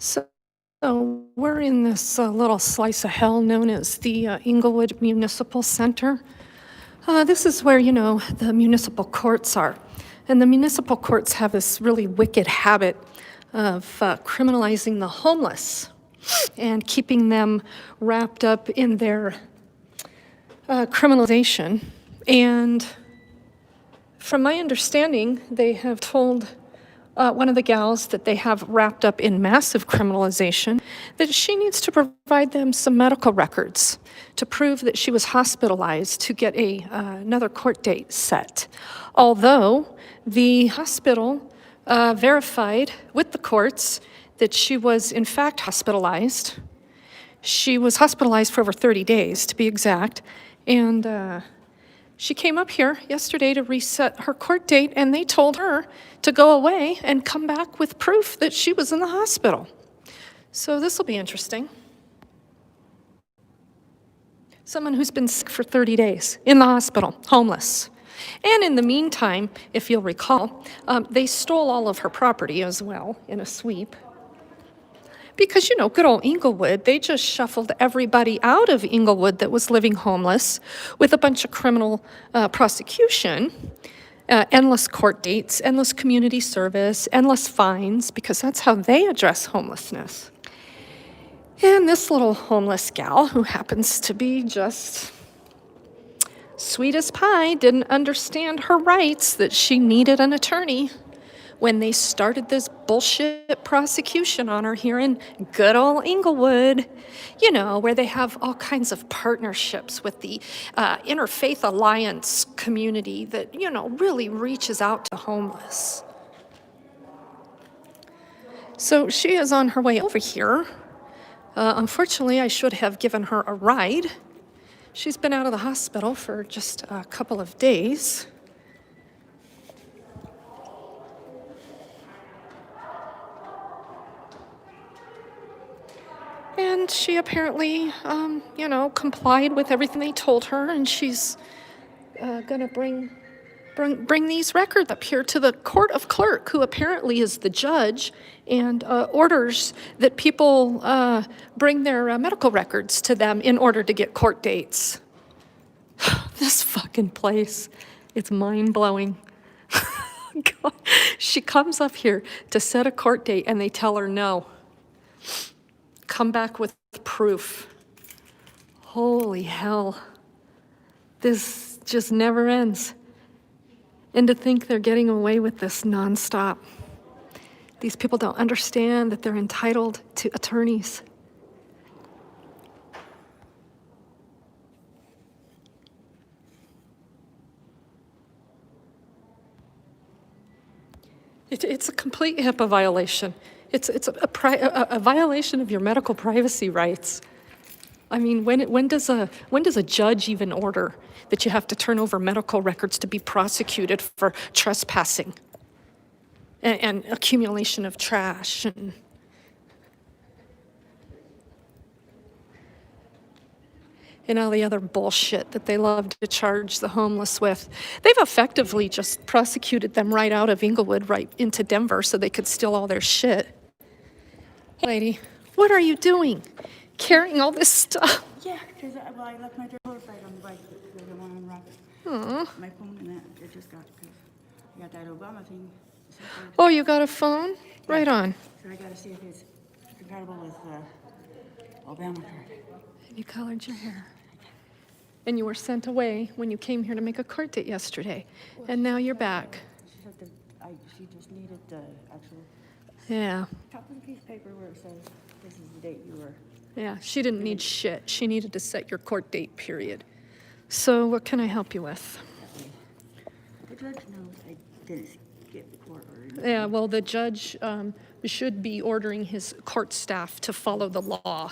So, we're in this little slice of hell known as the Englewood Municipal Center. This is where, the municipal courts are. And the municipal courts have this really wicked habit of criminalizing the homeless and keeping them wrapped up in their criminalization. And from my understanding, they have told one of the gals that they have wrapped up in massive criminalization that she needs to provide them some medical records to prove that she was hospitalized to get another court date set. Although the hospital verified with the courts that she was in fact hospitalized. She was hospitalized for over 30 days, to be exact, and she came up here yesterday to reset her court date, and they told her to go away and come back with proof that she was in the hospital. So this will be interesting. Someone who's been sick for 30 days in the hospital, homeless. And in the meantime, if you'll recall, they stole all of her property as well in a sweep. Because, good old Englewood, they just shuffled everybody out of Englewood that was living homeless with a bunch of criminal prosecution, endless court dates, endless community service, endless fines, because that's how they address homelessness. And this little homeless gal, who happens to be just sweet as pie, didn't understand her rights, that she needed an attorney when they started this bullshit prosecution on her here in good old Englewood, where they have all kinds of partnerships with the Interfaith Alliance community that, really reaches out to homeless. So she is on her way over here. Unfortunately, I should have given her a ride. She's been out of the hospital for just a couple of days. And she apparently, complied with everything they told her, and she's gonna bring these records up here to the court of clerk, who apparently is the judge, and orders that people bring their medical records to them in order to get court dates. This fucking place, it's mind-blowing. God. She comes up here to set a court date, and they tell her no. Come back with proof. Holy hell. This just never ends. And to think they're getting away with this nonstop. These people don't understand that they're entitled to attorneys. It's a complete HIPAA violation. It's a violation of your medical privacy rights. I mean, when does a judge even order that you have to turn over medical records to be prosecuted for trespassing and accumulation of trash and all the other bullshit that they love to charge the homeless with? They've effectively just prosecuted them right out of Englewood, right into Denver, so they could steal all their shit. Hey, lady, what are you doing? Carrying all this stuff? Yeah, because I left my drawer right on the bike. Because I want to unwrap it. My phone and that, it just got, because I got that Obama thing. Oh, you got a phone? Right on. So I got to see if it's compatible with Obama card. And you colored your hair. And you were sent away when you came here to make a court date yesterday. And now you're back. She said that she just needed the actual Yeah. top of the piece of paper where it says this is the date you were. Yeah, she didn't need shit. She needed to set your court date, period. So what can I help you with? The judge knows I didn't skip the court order. Yeah, well, the judge should be ordering his court staff to follow the law.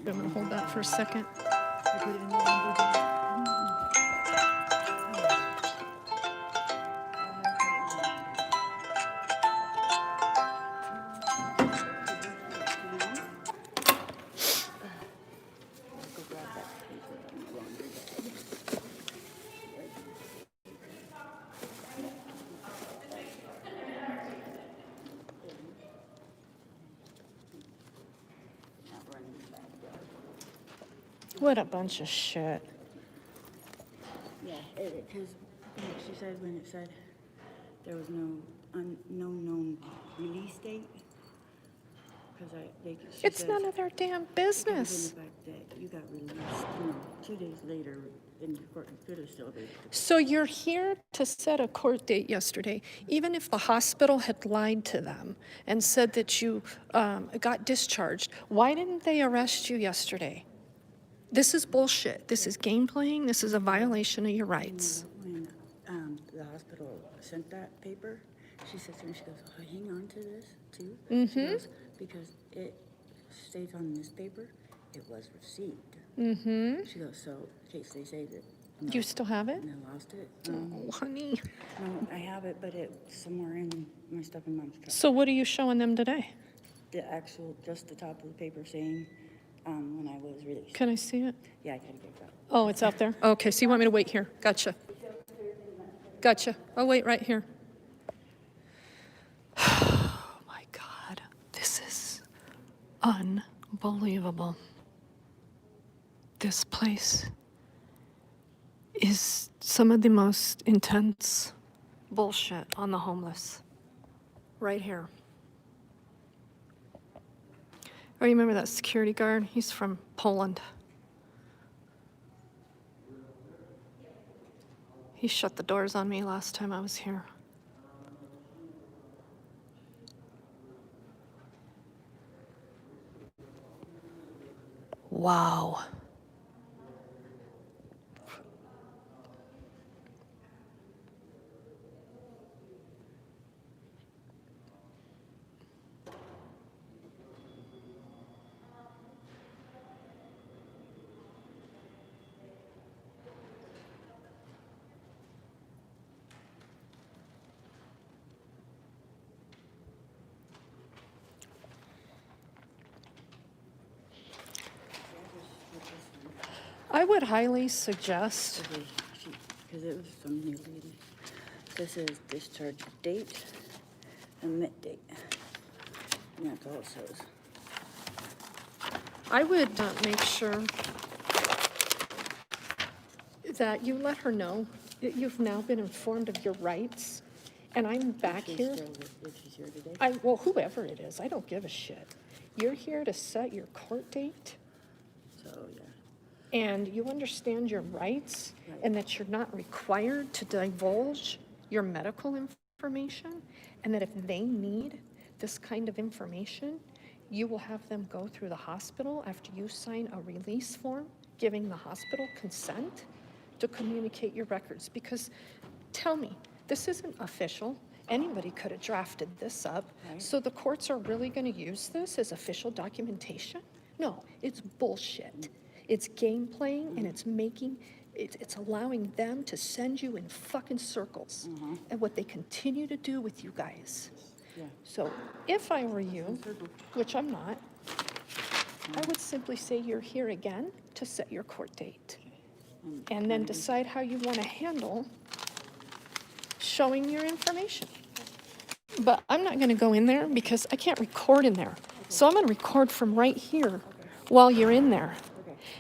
I'm gonna hold that for a second. I put it in the What a bunch of shit. Yeah, because she said when it said there was no known release date, because she It's says, none of their damn because business. of the fact that you got released, 2 days later, and your court could have still been. So you're here to set a court date yesterday, even if the hospital had lied to them and said that you got discharged. Why didn't they arrest you yesterday? This is bullshit. This is game playing. This is a violation of your rights. When the hospital sent that paper, she said to me, she goes, oh, hang on to this, too. She goes, because it states on this paper, it was received. She goes, so in case they say that. You still have it? And I lost it. Oh, honey. No, I have it, but it's somewhere in my stuff in mom's truck. So what are you showing them today? Just the top of the paper saying when I was released. Can I see it? Yeah, I gotta get that. Oh, it's out there? Okay, so you want me to wait here? Gotcha. Gotcha. I'll wait right here. Oh my God. This is unbelievable. This place is some of the most intense bullshit on the homeless. Right here. I remember that security guard. He's from Poland. He shut the doors on me last time I was here. Wow. I would highly suggest. Because it was some new lady. This is discharge date and mit date. And that's all it says. I would make sure that you let her know that you've now been informed of your rights, and I'm back She's here. if she's here today. Well, whoever it is, I don't give a shit. You're here to set your court date, So, yeah. and you understand your rights, and that you're not required to divulge your medical information, and that if they need this kind of information, you will have them go through the hospital after you sign a release form giving the hospital consent to communicate your records. Because tell me, this isn't official. Anybody could have drafted this up. Right. So the courts are really going to use this as official documentation? No, it's bullshit. It's game playing, and it's allowing them to send you in fucking circles. And what they continue to do with you guys. Yeah. So if I were you, which I'm not, I would simply say you're here again to set your court date. And then decide how you want to handle showing your information. But I'm not going to go in there because I can't record in there. So I'm going to record from right here while you're in there.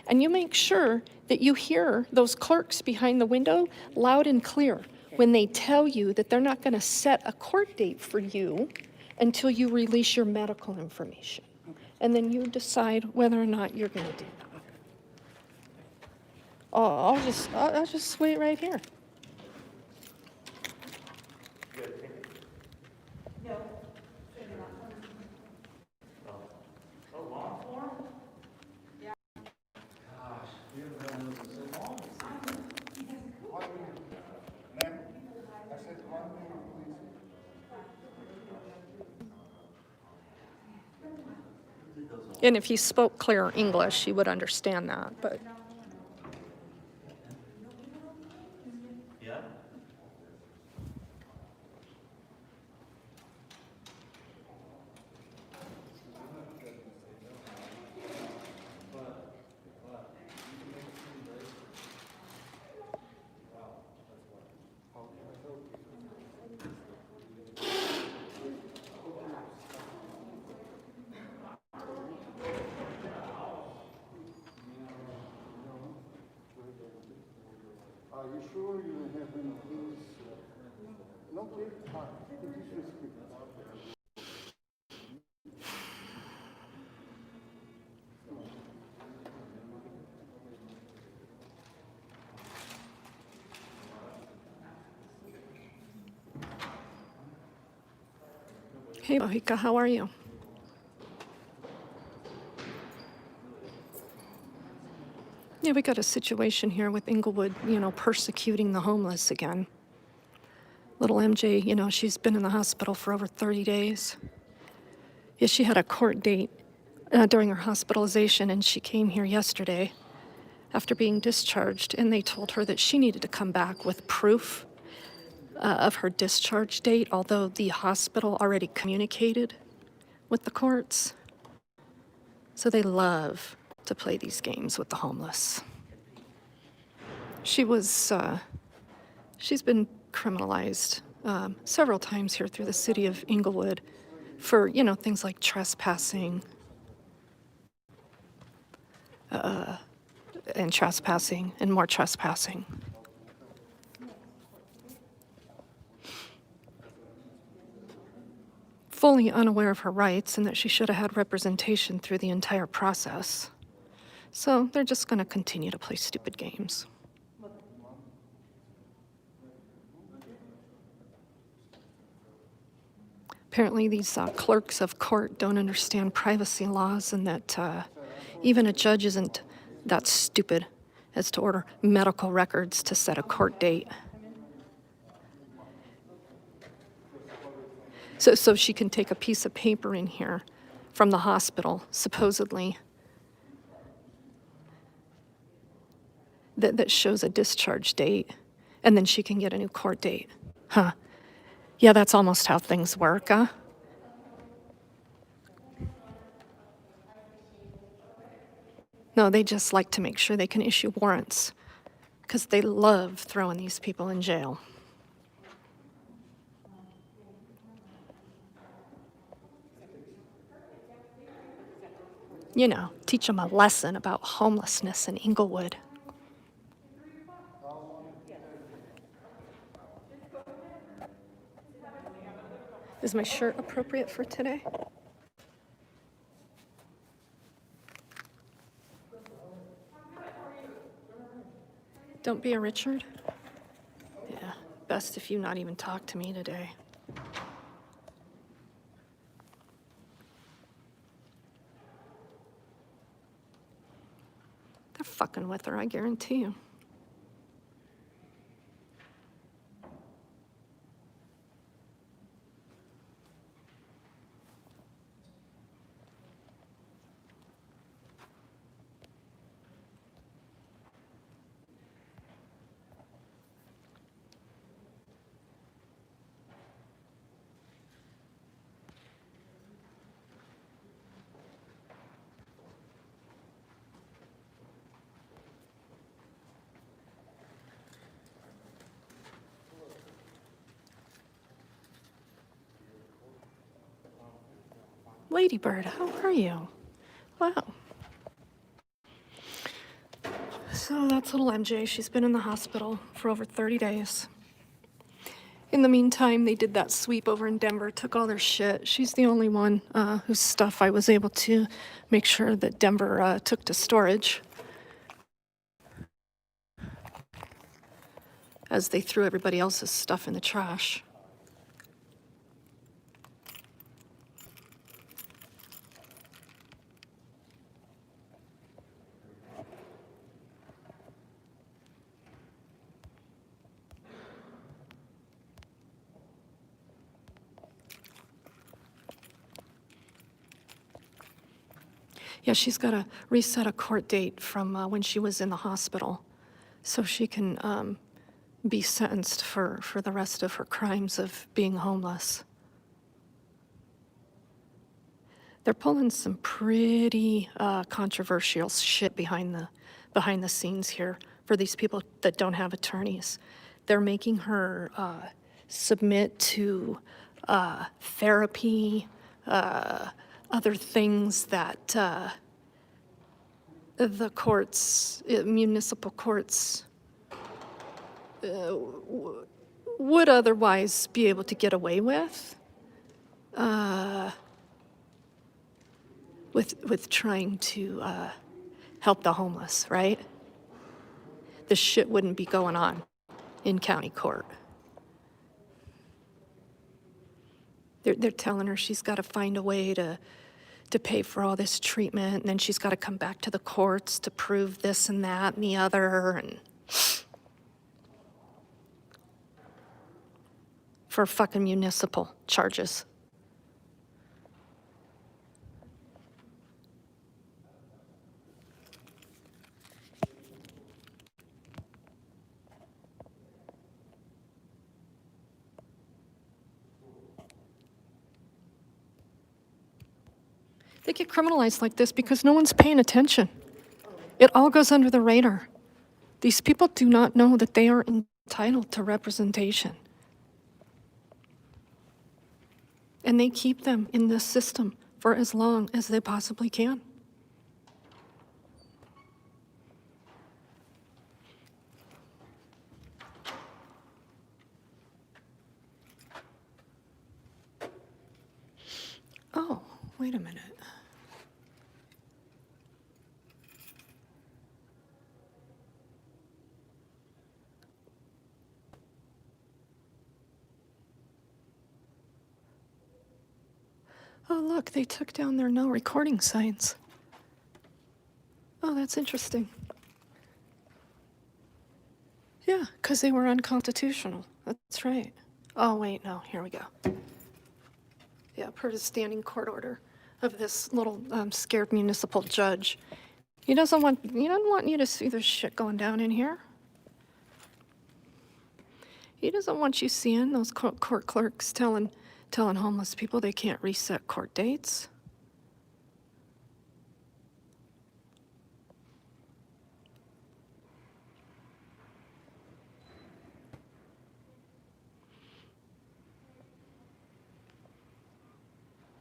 And you make sure that you hear those clerks behind the window loud and clear when they tell you that they're not going to set a court date for you until you release your medical information. And then you decide whether or not you're going to do that. Oh, I'll just wait right here. And if he spoke clear English, he would understand that, but. Yeah? Are you sure you don't have any things? No, take time. It is risky. Hey, Mohika, how are you? Yeah, we got a situation here with Englewood, persecuting the homeless again. Little MJ, she's been in the hospital for over 30 days. Yeah, she had a court date during her hospitalization, and she came here yesterday after being discharged, and they told her that she needed to come back with proof of her discharge date, although the hospital already communicated with the courts. So they love to play these games with the homeless. She's been criminalized several times here through the city of Englewood for, things like trespassing and more trespassing. Fully unaware of her rights and that she should have had representation through the entire process. So they're just going to continue to play stupid games. Apparently, these clerks of court don't understand privacy laws, and that even a judge isn't that stupid as to order medical records to set a court date. So she can take a piece of paper in here from the hospital, supposedly, that shows a discharge date, and then she can get a new court date. Huh. Yeah, that's almost how things work, huh? No, they just like to make sure they can issue warrants, because they love throwing these people in jail. Teach them a lesson about homelessness in Englewood. Is my shirt appropriate for today? Don't be a Richard? Yeah, best if you not even talk to me today. They're fucking with her, I guarantee you. Ladybird, how are you? Wow. So that's little MJ. She's been in the hospital for over 30 days. In the meantime, they did that sweep over in Denver, took all their shit. She's the only one whose stuff I was able to make sure that Denver took to storage, as they threw everybody else's stuff in the trash. Yeah, she's got to reset a court date from when she was in the hospital so she can be sentenced for the rest of her crimes of being homeless. They're pulling some pretty controversial shit behind the scenes here for these people that don't have attorneys. They're making her submit to therapy, other things that the courts, municipal courts, would otherwise be able to get away with trying to help the homeless, right? This shit wouldn't be going on in county court. They're telling her she's got to find a way to pay for all this treatment, and then she's got to come back to the courts to prove this and that and the other, and for fucking municipal charges. They get criminalized like this because no one's paying attention. It all goes under the radar. These people do not know that they are entitled to representation. And they keep them in this system for as long as they possibly can. Oh, wait a minute. Oh, look, they took down their no recording signs. Oh, that's interesting. Yeah, because they were unconstitutional. That's right. Oh, wait, no, here we go. Yeah, per the standing court order of this little scared municipal judge. He doesn't want you to see this shit going down in here. He doesn't want you seeing those court clerks telling homeless people they can't reset court dates.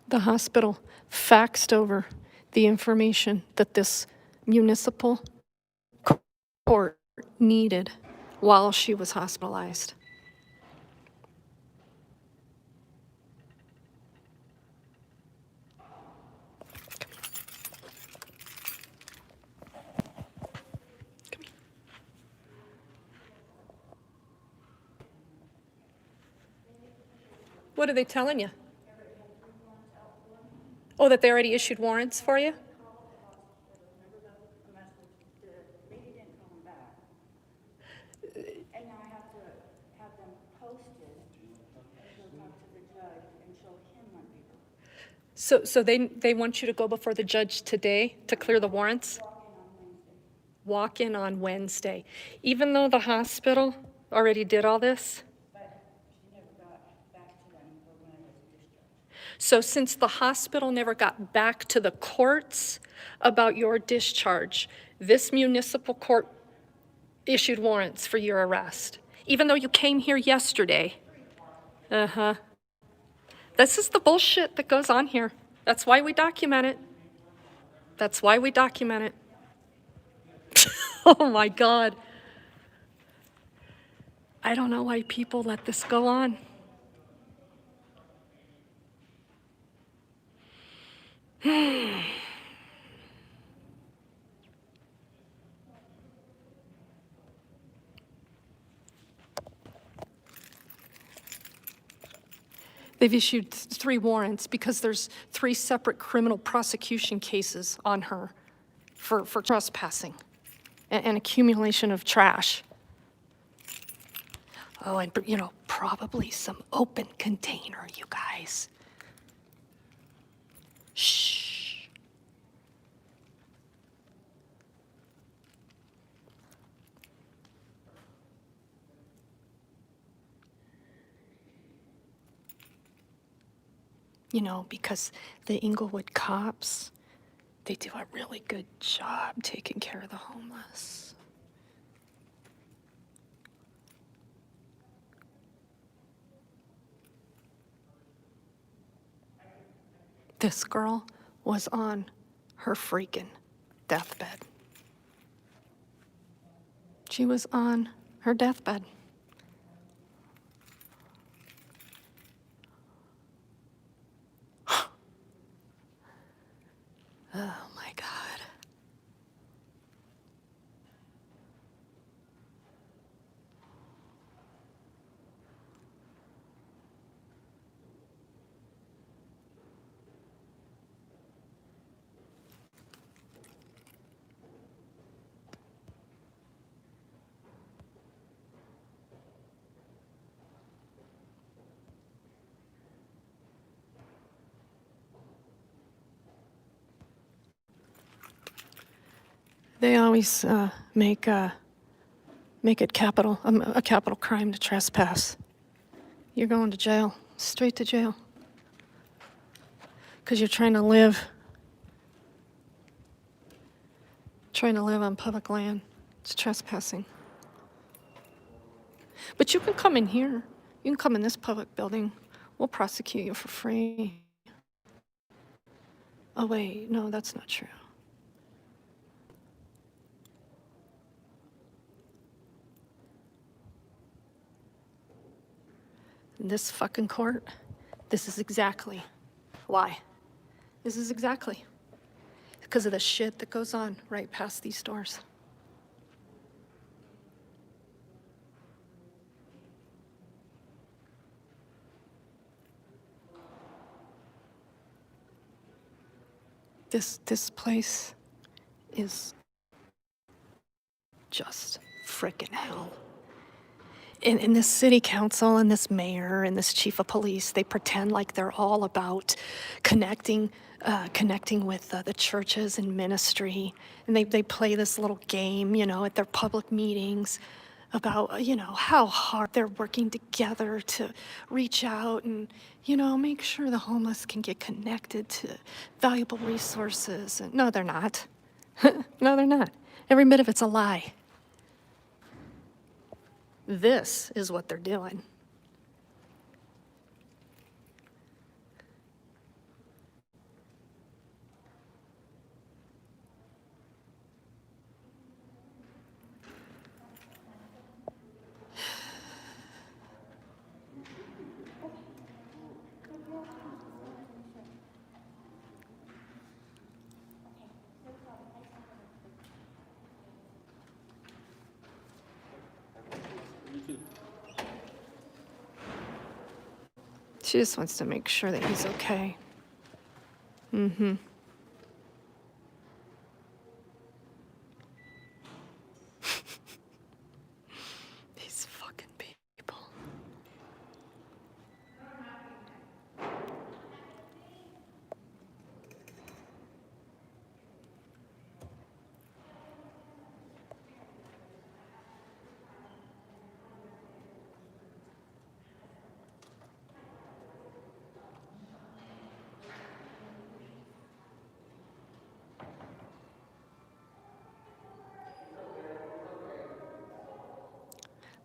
The hospital faxed over the information that this municipal court needed while she was hospitalized. What are they telling you? Oh, that they already issued warrants for you? The lady didn't call him back. And now I have to have them posted, and she'll talk to the judge and show him my paper. So they want you to go before the judge today to clear the warrants? Walk in on Wednesday. Even though the hospital already did all this? But she never got back to them for when I was discharged. So since the hospital never got back to the courts about your discharge, this municipal court issued warrants for your arrest, even though you came here yesterday. Uh-huh. This is the bullshit that goes on here. That's why we document it. That's why we document it. Oh my God. I don't know why people let this go on. They've issued 3 warrants because there's 3 separate criminal prosecution cases on her for trespassing and accumulation of trash. Oh, and probably some open container, you guys. Shh. Because the Englewood cops, they do a really good job taking care of the homeless. This girl was on her freaking deathbed. She was on her deathbed. They always make it a capital crime to trespass. You're going to jail, straight to jail, because you're trying to live on public land. It's trespassing. But you can come in here. You can come in this public building. We'll prosecute you for free. Oh, wait, no, that's not true. This fucking court, this is exactly why. This is exactly because of the shit that goes on right past these doors. This place is just frickin' hell. In this city council and this mayor and this chief of police, they pretend like they're all about connecting with the churches and ministry. And they play this little game, at their public meetings about, how hard they're working together to reach out and, make sure the homeless can get connected to valuable resources. And no, they're not. No, they're not. Every bit of it's a lie. This is what they're doing. She just wants to make sure that he's okay. Mm-hmm. These fucking people.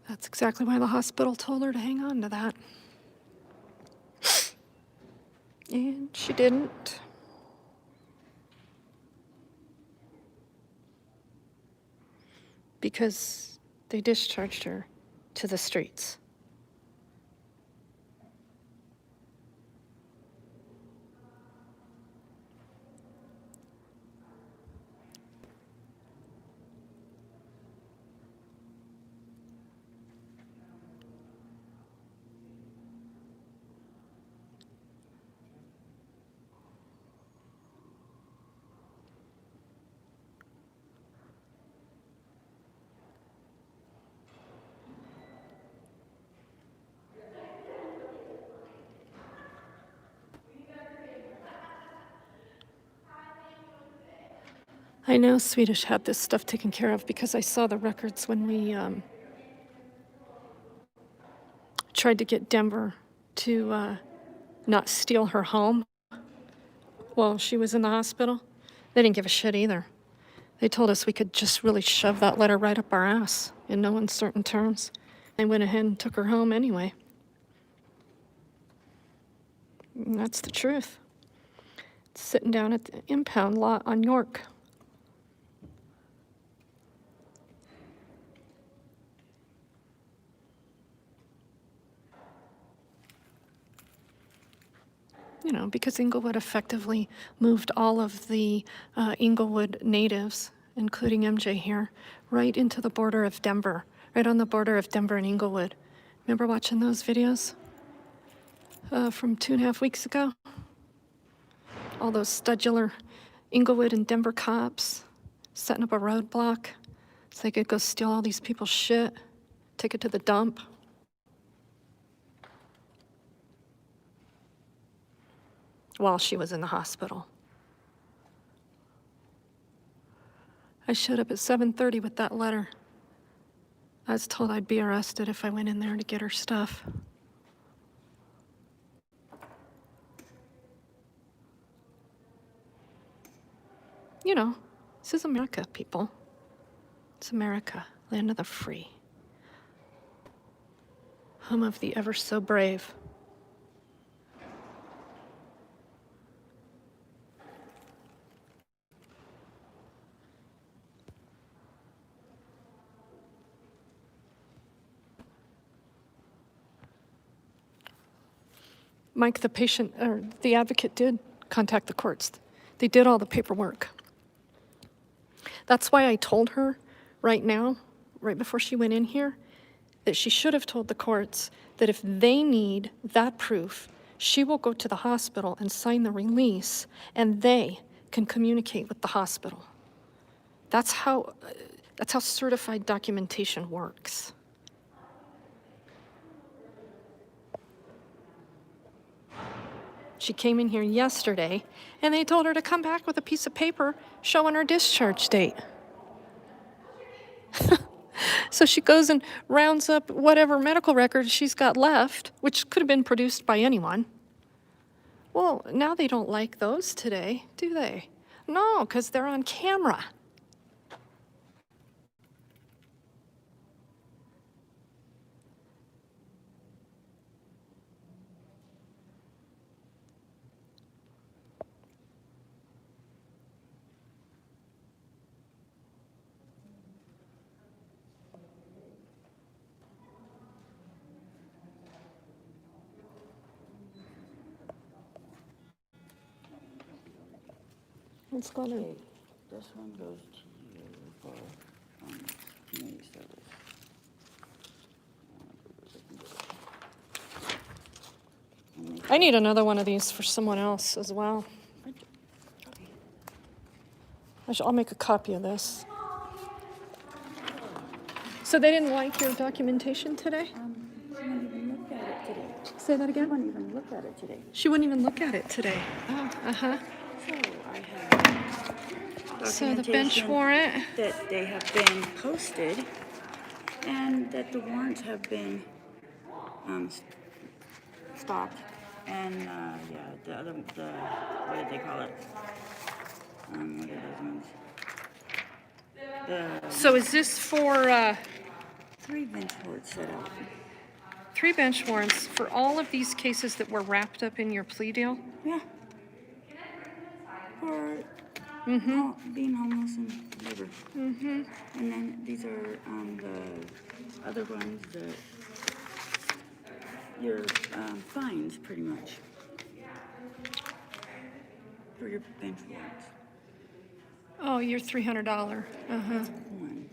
That's exactly why the hospital told her to hang on to that. And she didn't. Because they discharged her to the streets. I know Swedish had this stuff taken care of because I saw the records when we tried to get Denver to not steal her home while she was in the hospital. They didn't give a shit either. They told us we could just really shove that letter right up our ass in no uncertain terms. They went ahead and took her home anyway. And that's the truth. It's sitting down at the impound lot on York. Because Englewood effectively moved all of the Englewood natives, including MJ here, right into the border of Denver, right on the border of Denver and Englewood. Remember watching those videos from 2.5 weeks ago? All those studular Englewood and Denver cops setting up a roadblock so they could go steal all these people's shit, take it to the dump. While she was in the hospital. I showed up at 7:30 with that letter. I was told I'd be arrested if I went in there to get her stuff. You know, this is America, people. It's America, land of the free. Home of the ever so brave. Mike, the patient, or the advocate did contact the courts. They did all the paperwork. That's why I told her right now, right before she went in here, that she should have told the courts that if they need that proof, she will go to the hospital and sign the release, and they can communicate with the hospital. That's how certified documentation works. She came in here yesterday, and they told her to come back with a piece of paper showing her discharge date. So she goes and rounds up whatever medical records she's got left, which could have been produced by anyone. Well, now they don't like those today, do they? No, because they're on camera. Let's go to. Okay, this one goes to you for, community service. I need another one of these for someone else as well. I'll make a copy of this. So they didn't like your documentation today? She wouldn't even look at it today. Say that She again? wouldn't even look at it today. She wouldn't even look at it today. Oh, uh-huh. So I have So the bench documentation warrant. that they have been posted and that the warrants have been stopped. And yeah, the other, what did they call it? What are those ones? The So is this for 3 bench warrants set out. 3 bench warrants for all of these cases that were wrapped up in your plea deal? Yeah. For being homeless and labor. And then these are the other ones that your fines, pretty much, for your bench warrants. Oh, your $300. Uh-huh. 1,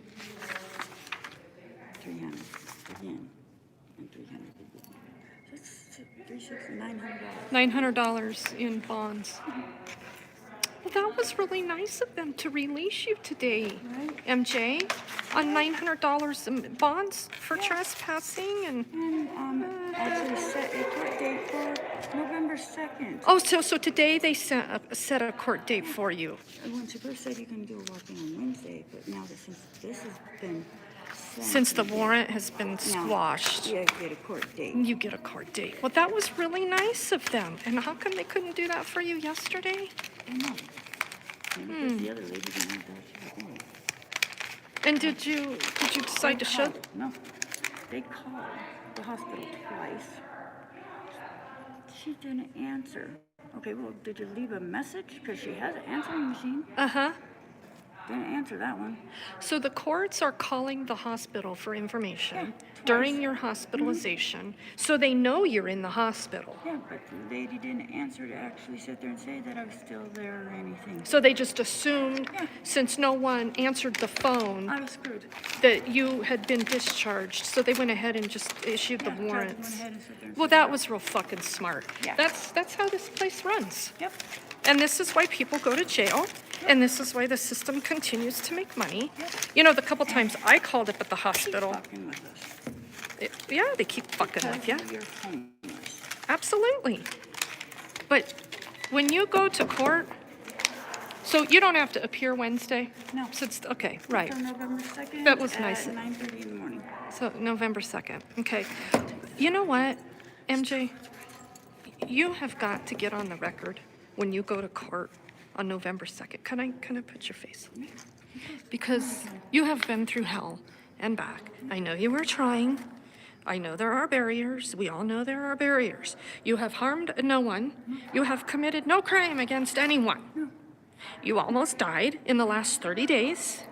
300 again, and 300 again. That's $900. $900 in bonds. Well, that was really nice of them to release you today, Right. MJ, on $900 in bonds for trespassing and. And actually set a court date for November 2nd. Oh, so today they set a court date for you. When she first said you can do a walk-in on Wednesday, but now that since this has been sent, Since the warrant has been now squashed, you get a court date. you get a court date. Well, that was really nice of them. And how come they couldn't do that for you yesterday? I know. Maybe because the other lady didn't have that. She was, And did you decide to show? No, they called the hospital twice. She didn't answer. Okay, well, did you leave a message? Because she has an answering machine. Uh-huh. Didn't answer that one. So the courts are calling the hospital for information Yeah, during twice. your hospitalization, so they know you're in the hospital. Yeah, but the lady didn't answer to actually sit there and say that I was still there or anything. So they just assumed, Yeah. since no one answered the phone, I was screwed. that you had been discharged, so they went ahead and just issued the Yeah, judge went warrants. ahead and sit there and Well, said that was real fucking smart. Yeah. That's how this place runs. Yep. And this is why people go to jail, and this is why the system continues to make money. Yep. You know, the couple times I called up at the Keep hospital, fucking with us. yeah, they keep fucking with you. Because you're homeless. Absolutely. But when you go to court, So you don't have to appear Wednesday? No. Okay, right. From November 2nd. That was nice. At 9:30 in the morning. So November 2nd. Okay. You know what, MJ? You have got to get on the record when you go to court on November 2nd. Can I put your face on me? Because you have been through hell and back. I know you were trying. I know there are barriers. We all know there are barriers. You have harmed no one. You have committed no crime against anyone. You almost died in the last 30 days.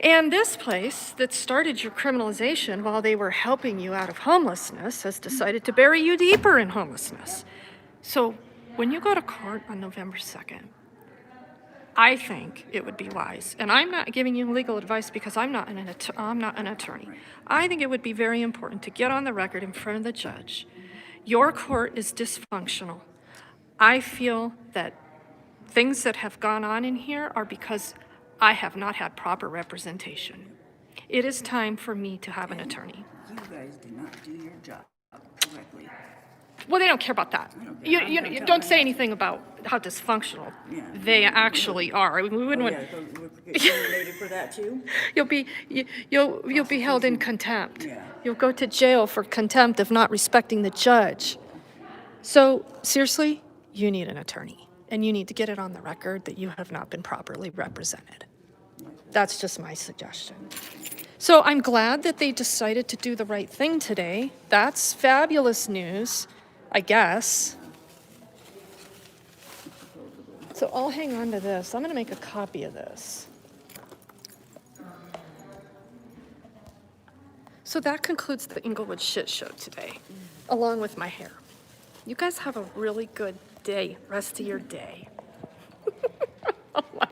And this place that started your criminalization while they were helping you out of homelessness has decided to bury you deeper in homelessness. So when you go to court on November 2nd, I think it would be wise, and I'm not giving you legal advice because I'm not an attorney. I think it would be very important to get on the record in front of the judge. Your court is dysfunctional. I feel that things that have gone on in here are because I have not had proper representation. It is time for me to have an attorney. You guys did not do your job correctly. Well, they don't care about that. don't You, care. I'm you, not you telling don't you. say anything about how dysfunctional Yeah. they actually are. I mean, we wouldn't Oh, want, yeah, so we're getting for that too? you'll be held in contempt. Yeah. You'll go to jail for contempt of not respecting the judge. So seriously, you need an attorney, and you need to get it on the record that you have not been properly represented. That's just my suggestion. So I'm glad that they decided to do the right thing today. That's fabulous news, I guess. So I'll hang on to this. I'm going to make a copy of this. So that concludes the Englewood Shit Show today, along with my hair. You guys have a really good day, rest of your day. Oh my